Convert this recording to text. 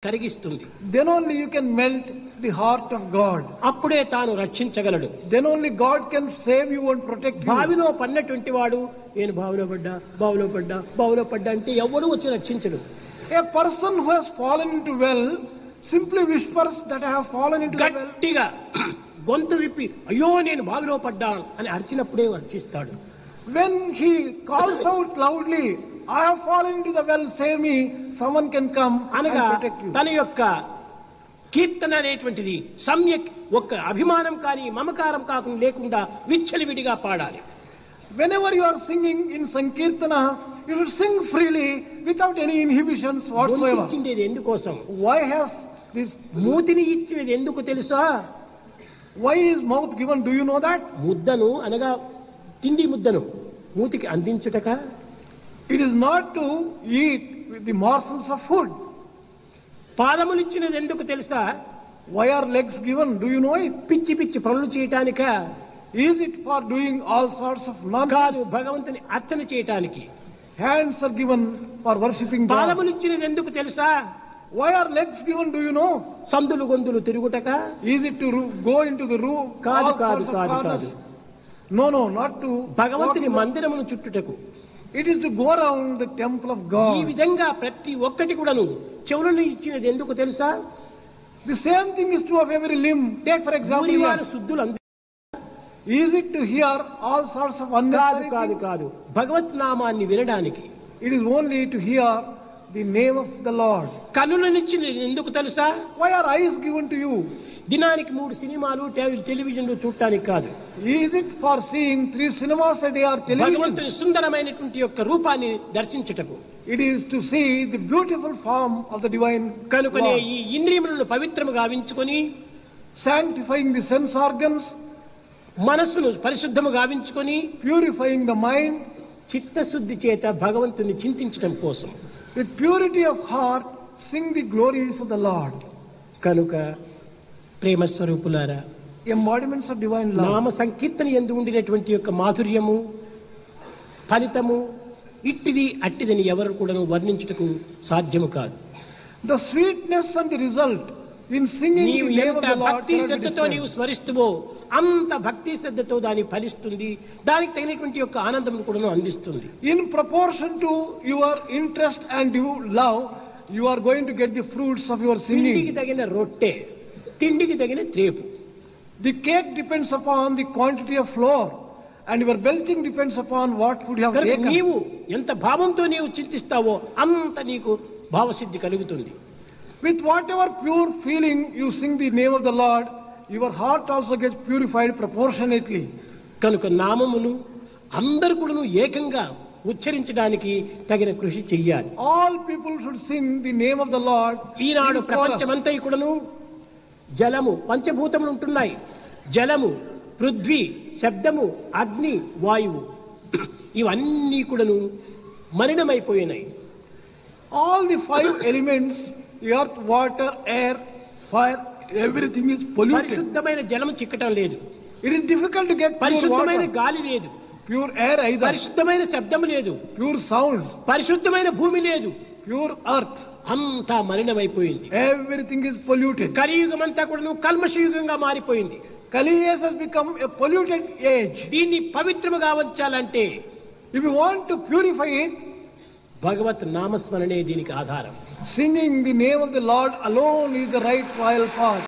కరిగిస్తుంది. Then only you can melt the heart of God. అప్పుడే తాను రక్షించగలడు. Then only God can save you and protect you. బావిలో పడినటువంటి వాడు నేను బావిలో పడ్డా అంటే ఎవరు వచ్చి రక్షించడు. A person who has fallen into well simply whispers that I have fallen into the well. గట్టిగా గొంతు విప్పి అయ్యో నేను బావిలో పడ్డా అని అరిచినప్పుడే రక్షిస్తాడు. When he calls out loudly, I have fallen into the well, save me, someone can come and అనగా protect you. తన యొక్క కీర్తన అనేటువంటిది సమ్యక్ ఒక అభిమానం కానీ మమకారం కాకుండా లేకుండా విచ్చలవిడిగా పాడాలి. Whenever you are singing in Sankirtana, you should sing freely without any inhibitions whatsoever. ఇచ్చిండేది ఎందుకోసం? Why has this మూతిని ఇచ్చేది ఎందుకు తెలుసా? why is mouth given? Do you know that? ముద్దను అనగా తిండి ముద్దను మూతికి అందించుటక. It is not to eat with the morsels of food. పాదములు ఇచ్చినది ఎందుకు తెలుసా? Why are legs given? Do you know it? పిచ్చి పిచ్చి పనులు చేయటానిక? Is it for doing all sorts of nonsense? కాదు, భగవంతుని అర్చన చేయటానికి. Hands are given for worshipping God. పాదములు ఇచ్చినది ఎందుకు తెలుసా? Why are legs given? Do you know? సందులు గొంతులు తిరుగుటక? Is it to go into the room? కాదు all కాదు sorts of కాదు corners? కాదు. No, not to. భగవంతుని మందిరమును చుట్టుటకు. It is to go around the temple of ఈ God. విధంగా ప్రతి ఒక్కటి కూడాను చెవులను ఇచ్చినది ఎందుకు తెలుసా? The same thing is true of every limb. Take for example, ఊరివారు ears. శుద్ధులు అందు. Is it to hear all sorts of కాదు unnecessary కాదు things? కాదు, భగవత్ నామాన్ని వినడానికి. It is only to hear the name of the Lord. కన్నులనిచ్చినది ఎందుకు తెలుసా? Why are eyes given to you? దినానికి 3 సినిమాలు టెలివిజన్లు చూడటానికి కాదు. Is it for seeing 3 cinemas a day or television? భగవంతుని సుందరమైనటువంటి యొక్క రూపాన్ని దర్శించుటకు. It is to see the beautiful form of the divine కనుకనే Lord. ఈ ఇంద్రియములను పవిత్రముగా గావించుకొని Sanctifying the sense organs, మనస్సును పరిశుద్ధము గావించుకొని purifying the mind, చిత్తశుద్ధి చేత భగవంతుని చింతించడం కోసం. with purity of heart, sing the glories of the Lord. కనుక ప్రేమ స్వరూపులారా, Embodiments of divine love. నామ సంకీర్తన యందు ఉండినటువంటి యొక్క మాధుర్యము, ఫలితము ఇట్టిది అట్టిదని ఎవరు కూడా వర్ణించుటకు సాధ్యము కాదు. The sweetness and the result in singing నీవు the name of ఎంత the Lord భక్తి cannot be శ్రద్ధతో నీవు described. స్మరిస్తువో అంత భక్తి శ్రద్ధతో దాన్ని ఫలిస్తుంది, దానికి తగినటువంటి యొక్క ఆనందం కూడా అందిస్తుంది. In proportion to your interest and your love, you are going to get the fruits of your తిండికి singing. తగిన రొట్టె, తిండికి తగిన త్రేపు. The cake depends upon the quantity of flour, and your belching depends upon what food you have కనుక taken. నీవు ఎంత భావంతో నీవు చింతిస్తావో అంత నీకు భావసిద్ధి కలుగుతుంది. With whatever pure feeling you sing the name of the Lord, your heart also gets purified proportionately. కనుక నామమును అందరు కూడా ఏకంగా ఉచ్చరించడానికి తగిన కృషి చెయ్యాలి. All people should sing the name of the Lord. Eenadu in chorus. ప్రపంచమంతా కూడాను జలము, పంచభూతములు ఉంటున్నాయి. జలము, పృథ్వీ, శబ్దము, అగ్ని, వాయువు ఇవన్నీ కూడాను మలినమైపోయినాయి. All the 5 elements, earth, water, air, fire, everything is polluted. పరిశుద్ధమైన జలము చిక్కటం లేదు, It is difficult to get pure పరిశుద్ధమైన water, గాలి లేదు, pure air either, పరిశుద్ధమైన శబ్దము లేదు, pure sound, పరిశుద్ధమైన భూమి లేదు. pure earth. అంతా మలినమైపోయింది. Everything is polluted. కలియుగం అంతా కూడా కల్మషయుగంగా మారిపోయింది. Kali has become a polluted age. దీన్ని పవిత్రముగా ఉంచాలంటే If you want to purify it, భగవత్ నామస్మరణే దీనికి ఆధారం. singing the name of the Lord alone is the right royal path.